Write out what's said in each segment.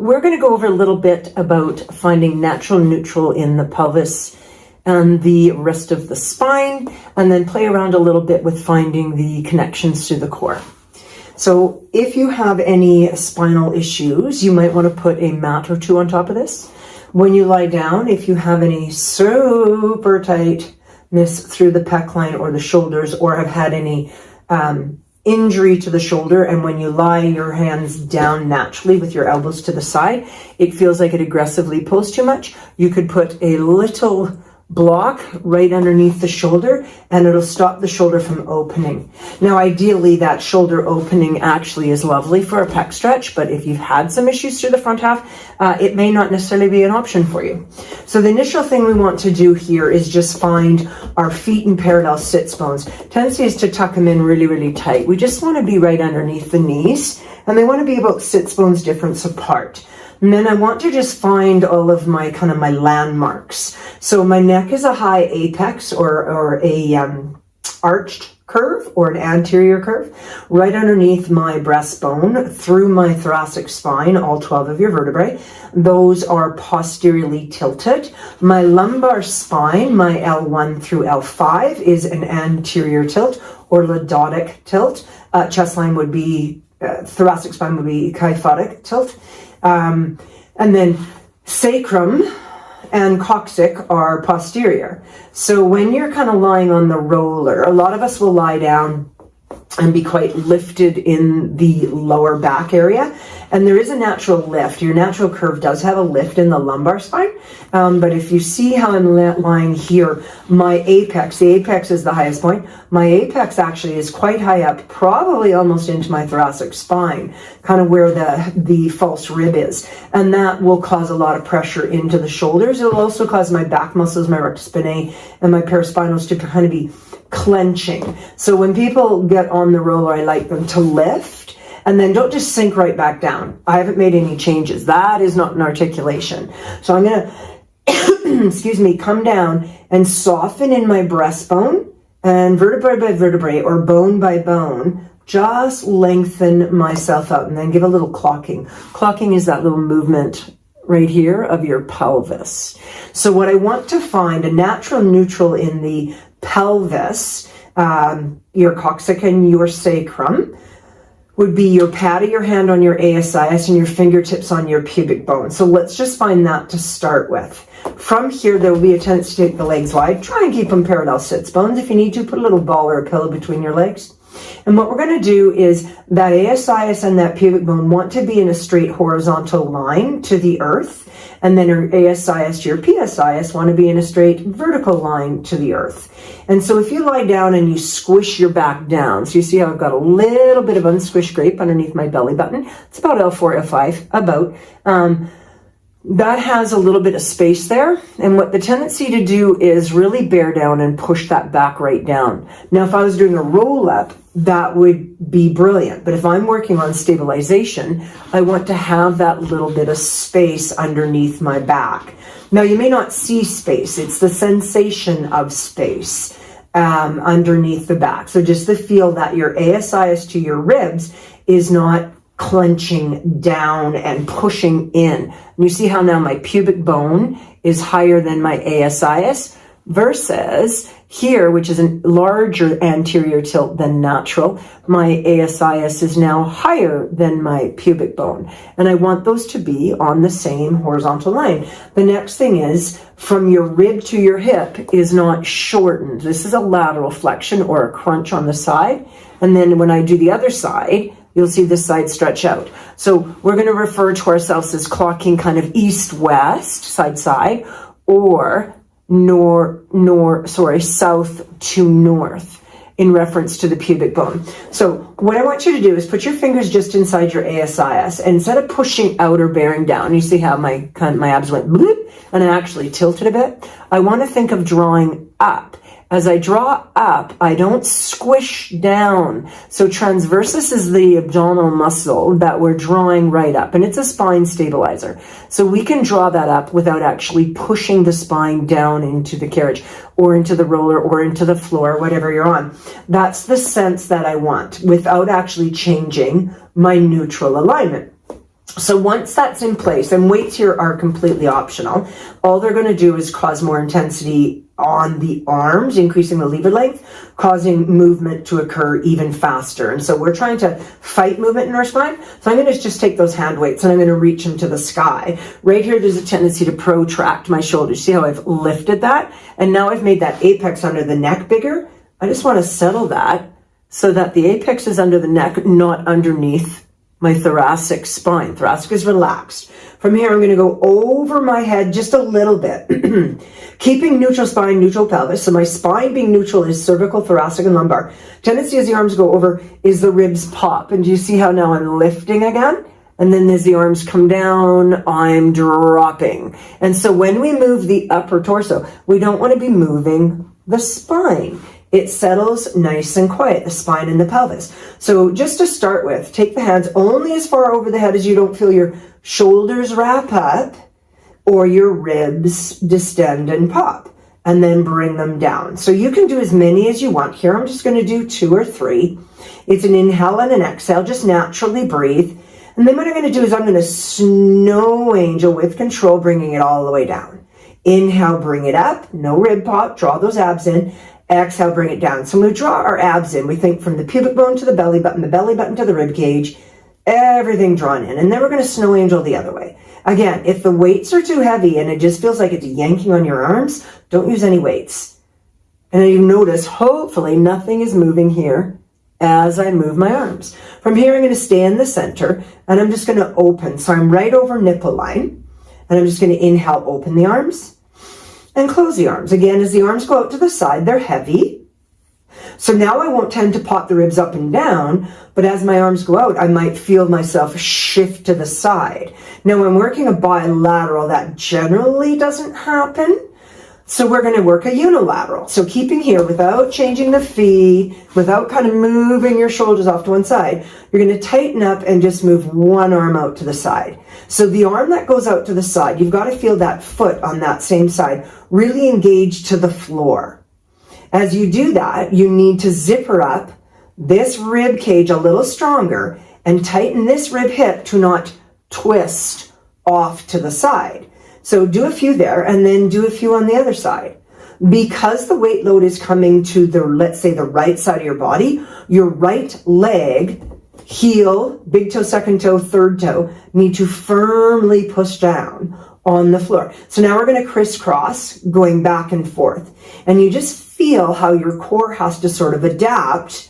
we're going to go over a little bit about finding natural neutral in the pelvis and the rest of the spine, and then play around a little bit with finding the connections to the core. So if you have any spinal issues, you might want to put a mat or two on top of this. When you lie down, if you have any super tightness through the pec line or the shoulders, or have had any injury to the shoulder, and when you lie your hands down naturally with your elbows to the side, it feels like it aggressively pulls too much, you could put a little block right underneath the shoulder and it'll stop the shoulder from opening. Now ideally that shoulder opening actually is lovely for a pec stretch, but if you've had some issues through the front half, it may not necessarily be an option for you. So the initial thing we want to do here is just find our feet in parallel sits bones. Tendency is to tuck them in really, really tight. We just want to be right underneath the knees, and they want to be about sits bones difference apart. And then I want to just find all of my my landmarks. So my neck is a high apex or a arched curve or an anterior curve right underneath my breastbone through my thoracic spine, all 12 of your vertebrae. Those are posteriorly tilted. My lumbar spine, my L1 through L5, is an anterior tilt or lordotic tilt. Chest line would be, thoracic spine would be kyphotic tilt. And then sacrum and coccyx are posterior. So when you're lying on the roller, a lot of us will lie down and be quite lifted in the lower back area. And there is a natural lift. Your natural curve does have a lift in the lumbar spine. But if you see how I'm lying here, my apex, the apex is the highest point. My apex actually is quite high up, probably almost into my thoracic spine, where the false rib is. And that will cause a lot of pressure into the shoulders. It will also cause my back muscles, my rectus spinae, and my paraspinals to be clenching. So when people get on the roller, I like them to lift and then don't just sink right back down. I haven't made any changes. That is not an articulation. So I'm going to, excuse me, come down and soften in my breastbone, and vertebrae by vertebrae or bone by bone, just lengthen myself out and then give a little clocking. Clocking is that little movement right here of your pelvis. So what I want to find, a natural neutral in the pelvis, your coccyx and your sacrum, would be your pad of your hand on your ASIS and your fingertips on your pubic bone. So let's just find that to start with. From here, there will be a tendency to take the legs wide. Try and keep them parallel sits bones. If you need to, put a little ball or a pillow between your legs. And what we're going to do is that ASIS and that pubic bone want to be in a straight horizontal line to the earth. And then your ASIS to your PSIS want to be in a straight vertical line to the earth. And so if you lie down and you squish your back down, so you see how I've got a little bit of unsquished grape underneath my belly button. It's about L4, L5, about. That has a little bit of space there. And what the tendency to do is really bear down and push that back right down. Now, if I was doing a roll up, that would be brilliant. But if I'm working on stabilization, I want to have that little bit of space underneath my back. Now, you may not see space. It's the sensation of space underneath the back. So just the feel that your ASIS to your ribs is not clenching down and pushing in. And you see how now my pubic bone is higher than my ASIS versus here, which is a larger anterior tilt than natural, my ASIS is now higher than my pubic bone. And I want those to be on the same horizontal line. The next thing is from your rib to your hip is not shortened. This is a lateral flexion or a crunch on the side. And then when I do the other side, you'll see this side stretch out. So we're going to refer to ourselves as clocking east-west, side-side, or south to north in reference to the pubic bone. So what I want you to do is put your fingers just inside your ASIS, and instead of pushing out or bearing down, you see how my abs went bloop, and I actually tilted a bit. I want to think of drawing up. As I draw up, I don't squish down. So transversus is the abdominal muscle that we're drawing right up, and it's a spine stabilizer. So we can draw that up without actually pushing the spine down into the carriage or into the roller or into the floor, whatever you're on. That's the sense that I want without actually changing my neutral alignment. So once that's in place, and weights here are completely optional, all they're going to do is cause more intensity on the arms, increasing the lever length, causing movement to occur even faster. And so we're trying to fight movement in our spine. So I'm going to just take those hand weights and I'm going to reach them to the sky. Right here, there's a tendency to protract my shoulders. See how I've lifted that? And now I've made that apex under the neck bigger. I just want to settle that so that the apex is under the neck, not underneath my thoracic spine. Thoracic is relaxed. From here, I'm going to go over my head just a little bit, keeping neutral spine, neutral pelvis. So my spine being neutral is cervical, thoracic, and lumbar. Tendency as the arms go over is the ribs pop. And do you see how now I'm lifting again? And then as the arms come down, I'm dropping. And so when we move the upper torso, we don't want to be moving the spine. It settles nice and quiet, the spine and the pelvis. So just to start with, take the hands only as far over the head as you don't feel your shoulders wrap up or your ribs distend and pop, and then bring them down. So you can do as many as you want. Here I'm just going to do 2 or 3. It's an inhale and an exhale. Just naturally breathe. And then what I'm going to do is I'm going to snow angel with control, bringing it all the way down. Inhale, bring it up. No rib pop. Draw those abs in. Exhale, bring it down. So when we draw our abs in, we think from the pubic bone to the belly button to the rib cage, everything drawn in. And then we're going to snow angel the other way. Again, if the weights are too heavy and it just feels like it's yanking on your arms, don't use any weights. And then you notice, hopefully, nothing is moving here as I move my arms. From here, I'm going to stay in the center and I'm just going to open. So I'm right over nipple line and I'm just going to inhale, open the arms. And close the arms. Again, as the arms go out to the side, they're heavy. So now I won't tend to pop the ribs up and down, but as my arms go out, I might feel myself shift to the side. Now, when working a bilateral, that generally doesn't happen. So we're going to work a unilateral. So keeping here without changing the feet, without kind of moving your shoulders off to one side, you're going to tighten up and just move one arm out to the side. So the arm that goes out to the side, you've got to feel that foot on that same side really engaged to the floor. As you do that, you need to zipper up this rib cage a little stronger and tighten this rib hip to not twist off to the side. So do a few there and then do a few on the other side. Because the weight load is coming to the, let's say, the right side of your body, your right leg, heel, big toe, second toe, third toe, need to firmly push down on the floor. So now we're going to crisscross, going back and forth. And you just feel how your core has to sort of adapt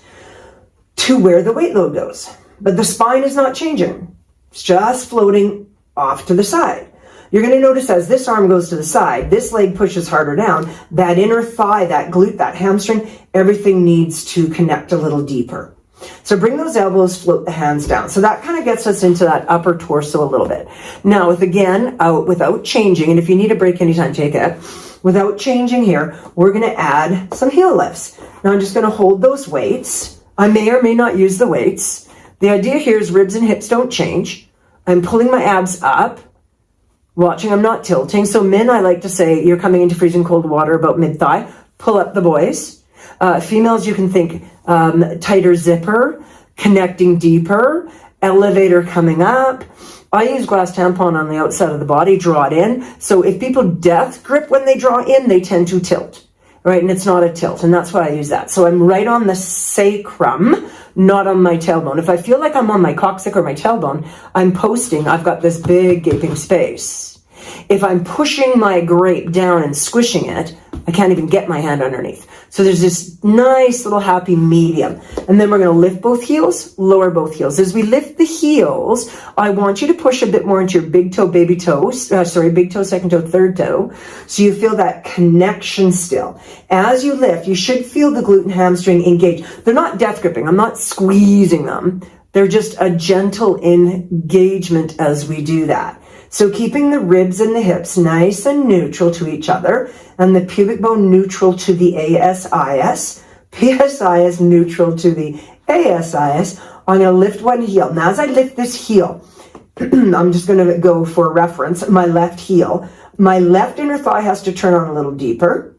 to where the weight load goes. But the spine is not changing. It's just floating off to the side. You're going to notice as this arm goes to the side, this leg pushes harder down, that inner thigh, that glute, that hamstring, everything needs to connect a little deeper. So bring those elbows, float the hands down. So that kind of gets us into that upper torso a little bit. Now, without changing, and if you need a break anytime, take it. Without changing here, we're going to add some heel lifts. Now I'm just going to hold those weights. I may or may not use the weights. The idea here is ribs and hips don't change. I'm pulling my abs up, watching I'm not tilting. So men, I like to say, you're coming into freezing cold water about mid-thigh. Pull up the boys. Females, you can think tighter zipper, connecting deeper, elevator coming up. I use glass tampon on the outside of the body, draw it in. So if people death grip when they draw in, they tend to tilt, right? And it's not a tilt, and that's why I use that. So I'm right on the sacrum, not on my tailbone. If I feel like I'm on my coccyx or my tailbone, I'm posting, I've got this big gaping space. If I'm pushing my grape down and squishing it, I can't even get my hand underneath. So there's this nice little happy medium. And then we're going to lift both heels, lower both heels. As we lift the heels, I want you to push a bit more into your big toe, baby toe, big toe, second toe, third toe. So you feel that connection still. As you lift, you should feel the glute and hamstring engage. They're not death gripping. I'm not squeezing them. They're just a gentle engagement as we do that. So keeping the ribs and the hips nice and neutral to each other, and the pubic bone neutral to the ASIS, PSIS neutral to the ASIS. I'm going to lift one heel. Now as I lift this heel, I'm just going to go for reference, my left heel. My left inner thigh has to turn on a little deeper.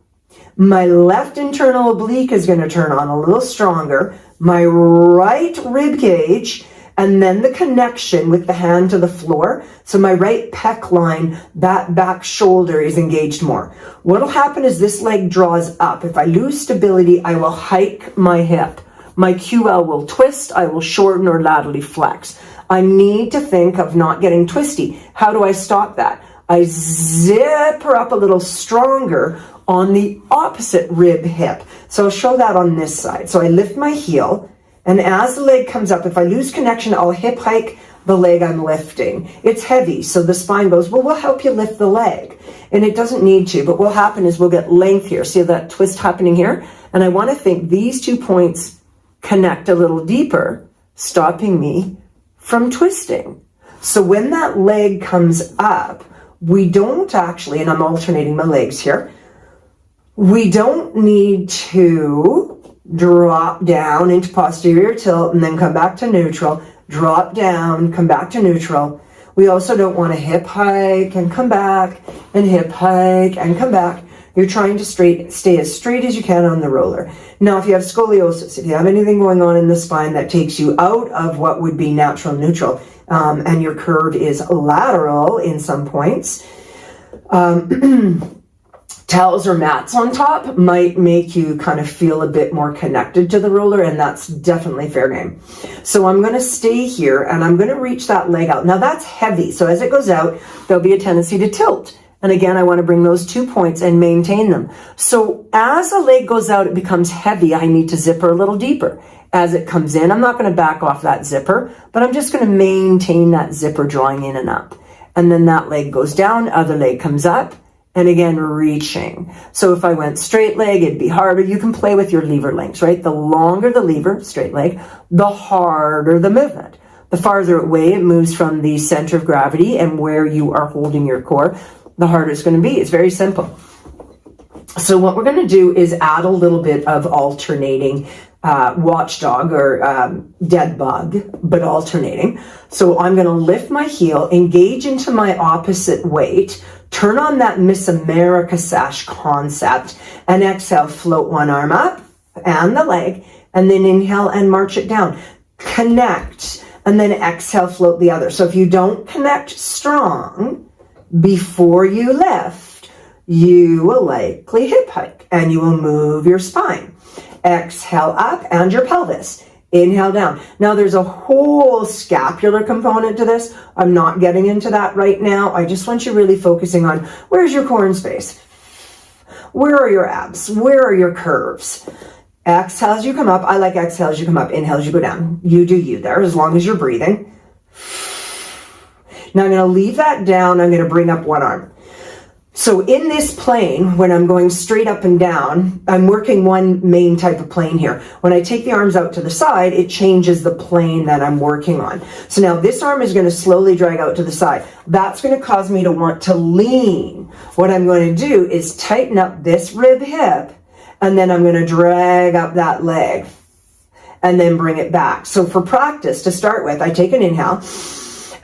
My left internal oblique is going to turn on a little stronger. My right rib cage and then the connection with the hand to the floor. So my right pec line, that back shoulder is engaged more. What'll happen is this leg draws up. If I lose stability, I will hike my hip. My QL will twist, I will shorten or laterally flex. I need to think of not getting twisty. How do I stop that? I zip her up a little stronger on the opposite rib hip. So I'll show that on this side. So I lift my heel, and as the leg comes up, if I lose connection, I'll hip hike the leg I'm lifting. It's heavy, so the spine goes, well, we'll help you lift the leg. And it doesn't need to, but what'll happen is we'll get length here. See that twist happening here? And I want to think these 2 points connect a little deeper, stopping me from twisting. So when that leg comes up, we don't actually, and I'm alternating my legs here, we don't need to drop down into posterior tilt and then come back to neutral, drop down, come back to neutral. We also don't want to hip hike and come back and hip hike and come back. You're trying to stay as straight as you can on the roller. Now, if you have scoliosis, if you have anything going on in the spine that takes you out of what would be natural neutral, and your curve is lateral in some points, towels or mats on top might make you kind of feel a bit more connected to the roller, and that's definitely fair game. So I'm going to stay here, and I'm going to reach that leg out. Now, that's heavy, so as it goes out, there'll be a tendency to tilt. And again, I want to bring those 2 points and maintain them. So as the leg goes out, it becomes heavy. I need to zipper a little deeper. As it comes in, I'm not going to back off that zipper, but I'm just going to maintain that zipper drawing in and up. And then that leg goes down, other leg comes up, and again, reaching. So if I went straight leg, it'd be harder. You can play with your lever lengths, right? The longer the lever, straight leg, the harder the movement. The farther away it moves from the center of gravity and where you are holding your core, the harder it's going to be. It's very simple. So what we're going to do is add a little bit of alternating watchdog or dead bug, but alternating. So I'm going to lift my heel, engage into my opposite weight, turn on that Miss America sash concept, and exhale, float one arm up and the leg, and then inhale and march it down. Connect, and then exhale, float the other. So if you don't connect strong before you lift, you will likely hip hike and you will move your spine. Exhale up and your pelvis. Inhale down. Now there's a whole scapular component to this. I'm not getting into that right now. I just want you really focusing on where's your core in space? Where are your abs? Where are your curves? Exhale as you come up. I like exhale as you come up. Inhale as you go down. You do you there as long as you're breathing. Now I'm going to leave that down. I'm going to bring up one arm. So in this plane, when I'm going straight up and down, I'm working one main type of plane here. When I take the arms out to the side, it changes the plane that I'm working on. So now this arm is going to slowly drag out to the side. That's going to cause me to want to lean. What I'm going to do is tighten up this rib hip, and then I'm going to drag up that leg and then bring it back. So for practice, to start with, I take an inhale.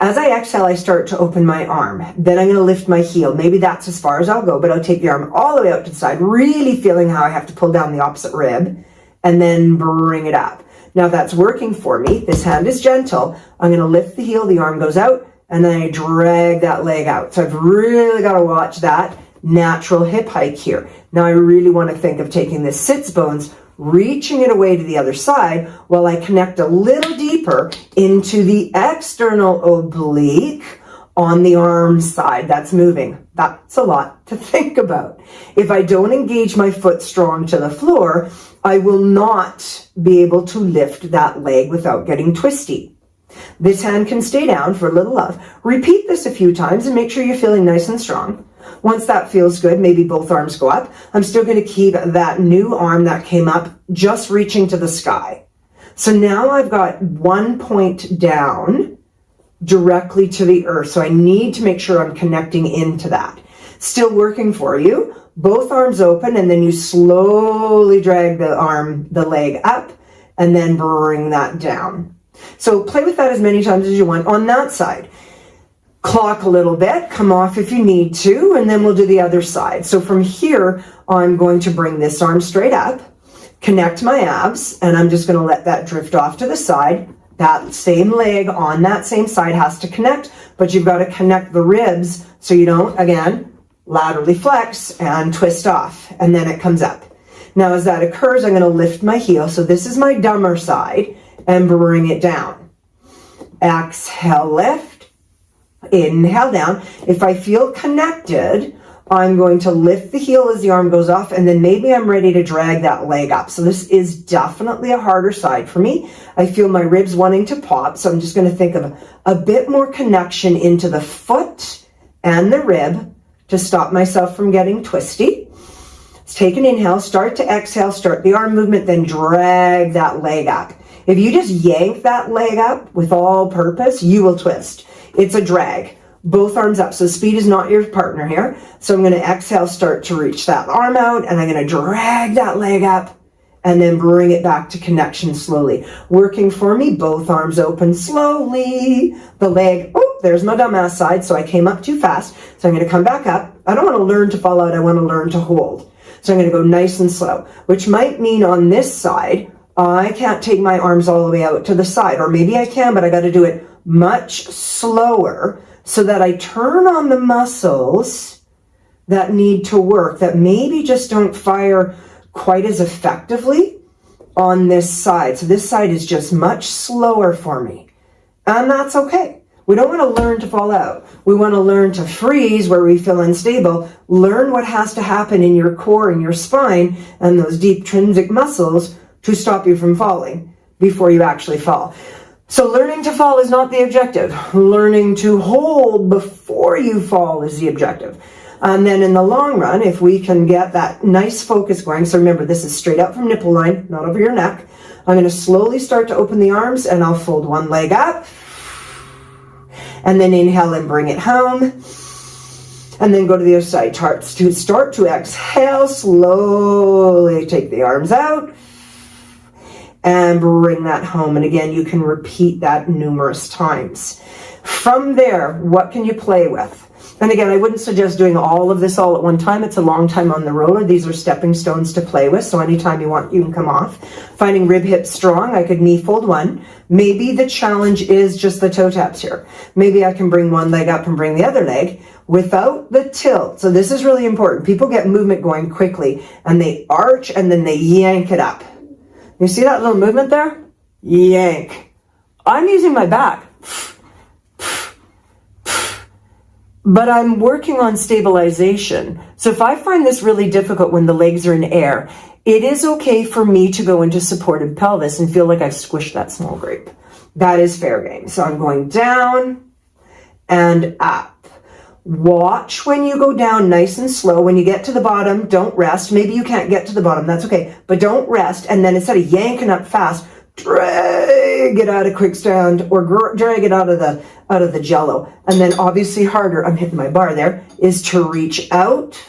As I exhale, I start to open my arm. Then I'm going to lift my heel. Maybe that's as far as I'll go, but I'll take the arm all the way out to the side, really feeling how I have to pull down the opposite rib and then bring it up. Now, if that's working for me, this hand is gentle. I'm going to lift the heel, the arm goes out, and then I drag that leg out. So I've really got to watch that natural hip hike here. Now, I really want to think of taking this sits bones, reaching it away to the other side while I connect a little deeper into the external oblique on the arm side that's moving. That's a lot to think about. If I don't engage my foot strong to the floor, I will not be able to lift that leg without getting twisty. This hand can stay down for a little love. Repeat this a few times and make sure you're feeling nice and strong. Once that feels good, maybe both arms go up. I'm still going to keep that new arm that came up just reaching to the sky. So now I've got 1 point down directly to the earth. So I need to make sure I'm connecting into that. Still working for you. Both arms open, and then you slowly drag the leg up and then bring that down. So play with that as many times as you want on that side. Clock a little bit, come off if you need to, and then we'll do the other side. So from here, I'm going to bring this arm straight up, connect my abs, and I'm just going to let that drift off to the side, That same leg on that same side has to connect, but you've got to connect the ribs so you don't, again, laterally flex and twist off, and then it comes up. Now, as that occurs, I'm going to lift my heel. So this is my dumber side, and bring it down. Exhale, lift. Inhale, down. If I feel connected, I'm going to lift the heel as the arm goes off, and then maybe I'm ready to drag that leg up. So this is definitely a harder side for me. I feel my ribs wanting to pop, so I'm just going to think of a bit more connection into the foot and the rib to stop myself from getting twisty. Let's take an inhale, start to exhale, start the arm movement, then drag that leg up. If you just yank that leg up with all purpose, you will twist. It's a drag. Both arms up. So speed is not your partner here. So I'm going to exhale, start to reach that arm out, and I'm going to drag that leg up and then bring it back to connection slowly. Working for me, both arms open slowly. The leg, oh, there's my dumbass side, so I came up too fast. So I'm going to come back up. I don't want to learn to fall out. I want to learn to hold. So I'm going to go nice and slow, which might mean on this side, I can't take my arms all the way out to the side, or maybe I can, but I got to do it much slower so that I turn on the muscles that need to work, that maybe just don't fire quite as effectively on this side. So this side is just much slower for me, and that's okay. We don't want to learn to fall out. We want to learn to freeze where we feel unstable. Learn what has to happen in your core and your spine and those deep intrinsic muscles to stop you from falling before you actually fall. So learning to fall is not the objective. Learning to hold before you fall is the objective. And then in the long run, if we can get that nice focus going, so remember, this is straight out from nipple line, not over your neck. I'm going to slowly start to open the arms, and I'll fold one leg up. And then inhale and bring it home. And then go to the other side. Start to exhale, slowly take the arms out. And bring that home. And again, you can repeat that numerous times. From there, what can you play with? And again, I wouldn't suggest doing all of this all at one time. It's a long time on the roller. These are stepping stones to play with. So anytime you want, you can come off. Finding rib hips strong, I could knee fold one. Maybe the challenge is just the toe taps here. Maybe I can bring one leg up and bring the other leg without the tilt. So this is really important. People get movement going quickly and they arch and then they yank it up. You see that little movement there? Yank. I'm using my back. But I'm working on stabilization. So if I find this really difficult when the legs are in air, it is okay for me to go into supported pelvis and feel like I've squished that small grape. That is fair game. So I'm going down and up. Watch when you go down nice and slow. When you get to the bottom, don't rest. Maybe you can't get to the bottom. That's okay. But don't rest. And then instead of yanking up fast, drag it out of quick stand or drag it out of the jello. And then obviously harder, I'm hitting my bar there, is to reach out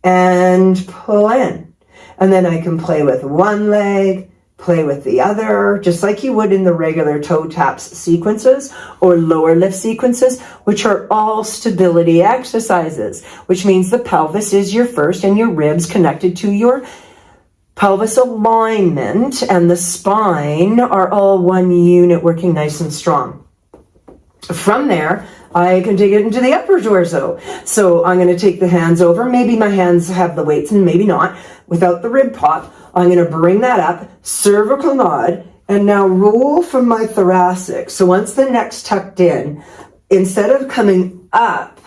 and pull in. And then I can play with one leg, play with the other, just like you would in the regular toe taps sequences or lower lift sequences, which are all stability exercises, which means the pelvis is your first and your ribs connected to your pelvis alignment and the spine are all one unit working nice and strong. From there, I can take it into the upper torso. So I'm going to take the hands over. Maybe my hands have the weights and maybe not. Without the rib pop, I'm going to bring that up, cervical nod, and now roll from my thoracic. So once the neck's tucked in, instead of coming up,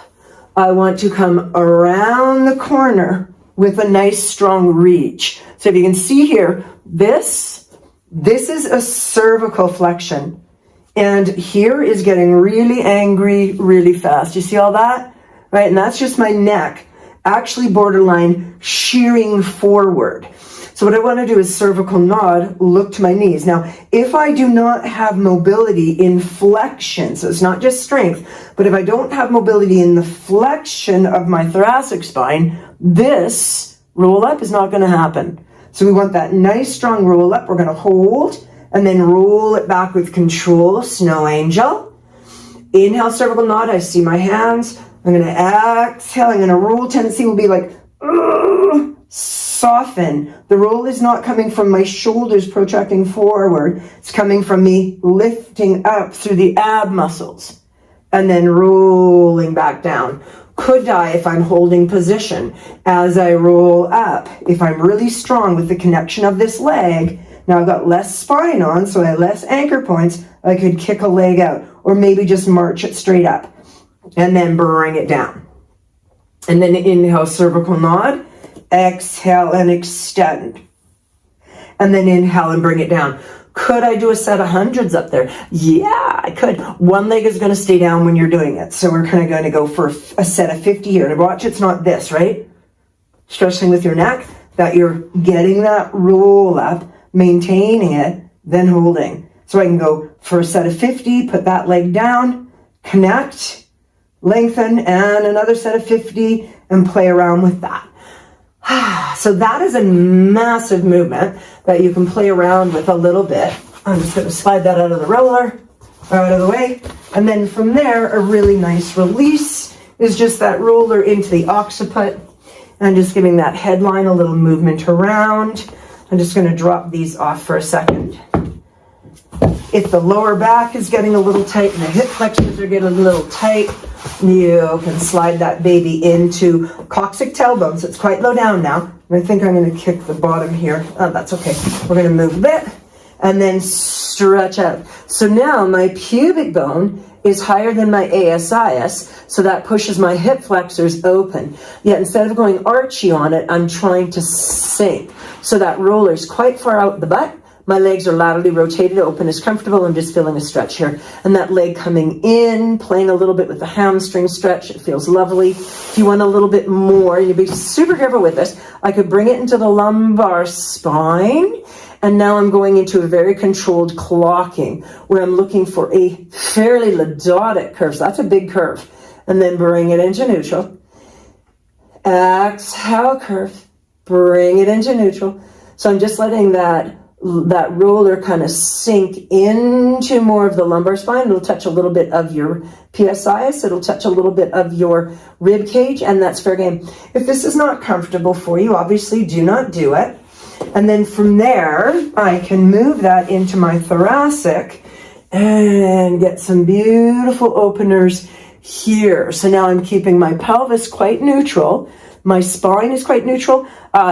I want to come around the corner with a nice strong reach. So if you can see here, this is a cervical flexion. And here is getting really angry really fast. You see all that? Right? And that's just my neck actually borderline shearing forward. So what I want to do is cervical nod, look to my knees. Now, if I do not have mobility in flexion, so it's not just strength, but if I don't have mobility in the flexion of my thoracic spine, this roll up is not going to happen. So we want that nice strong roll up. We're going to hold and then roll it back with control, snow angel. Inhale, cervical nod. I see my hands. I'm going to exhale. I'm going to roll. Tendency will be like, soften. The roll is not coming from my shoulders protracting forward. It's coming from me lifting up through the ab muscles and then rolling back down. Could I, if I'm holding position, as I roll up, if I'm really strong with the connection of this leg, now I've got less spine on, so I have less anchor points, I could kick a leg out or maybe just march it straight up and then bring it down. And then inhale, cervical nod, exhale and extend. And then inhale and bring it down. Could I do a set of hundreds up there? Yeah, I could. One leg is going to stay down when you're doing it. So we're kind of going to go for a set of 50 here. And watch, it's not this, right? Stretching with your neck, that you're getting that roll up, maintaining it, then holding. So I can go for a set of 50, put that leg down, connect, lengthen, and another set of 50, and play around with that. So that is a massive movement that you can play around with a little bit. I'm just going to slide that out of the roller, out of the way. And then from there, a really nice release is just that roller into the occiput and just giving that headline a little movement around. I'm just going to drop these off for a second. If the lower back is getting a little tight and the hip flexors are getting a little tight, you can slide that baby into coccyx tailbone. So it's quite low down now. And I think I'm going to kick the bottom here. Oh, that's okay. We're going to move a bit and then stretch out. So now my pubic bone is higher than my ASIS, so that pushes my hip flexors open. Yet instead of going archy on it, I'm trying to sink. So that roller is quite far out the butt. My legs are laterally rotated, open is comfortable. I'm just feeling a stretch here. And that leg coming in, playing a little bit with the hamstring stretch. It feels lovely. If you want a little bit more, you'd be super careful with this. I could bring it into the lumbar spine. And now I'm going into a very controlled clocking where I'm looking for a fairly lordotic curve. So that's a big curve. And then bring it into neutral. Exhale, curve. Bring it into neutral. So I'm just letting that roller kind of sink into more of the lumbar spine. It'll touch a little bit of your PSIS. It'll touch a little bit of your rib cage, and that's fair game. If this is not comfortable for you, obviously do not do it. And then from there, I can move that into my thoracic and get some beautiful openers here. So now I'm keeping my pelvis quite neutral. My spine is quite neutral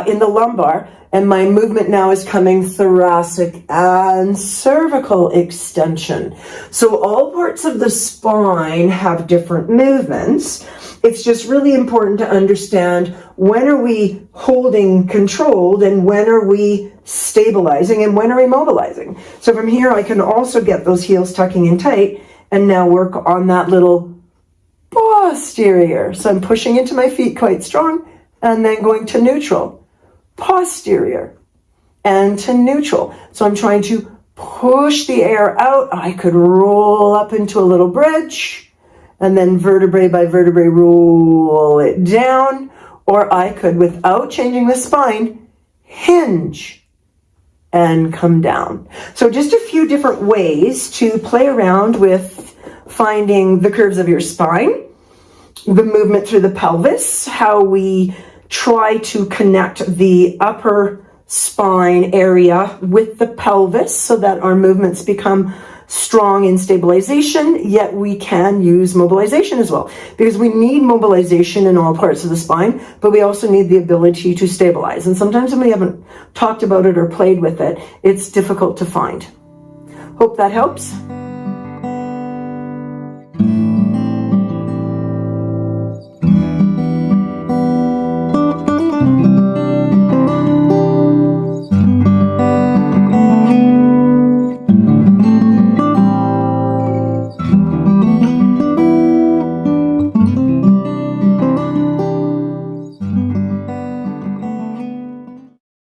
in the lumbar. And my movement now is coming thoracic and cervical extension. So all parts of the spine have different movements. It's just really important to understand when are we holding controlled and when are we stabilizing and when are we mobilizing. So from here, I can also get those heels tucking in tight and now work on that little posterior. So I'm pushing into my feet quite strong and then going to neutral. Posterior and to neutral. So I'm trying to push the air out. I could roll up into a little bridge and then vertebrae by vertebrae roll it down, or I could, without changing the spine, hinge and come down. So just a few different ways to play around with finding the curves of your spine, the movement through the pelvis, how we try to connect the upper spine area with the pelvis so that our movements become strong in stabilization, yet we can use mobilization as well. Because we need mobilization in all parts of the spine, but we also need the ability to stabilize. And sometimes when we haven't talked about it or played with it, it's difficult to find. Hope that helps.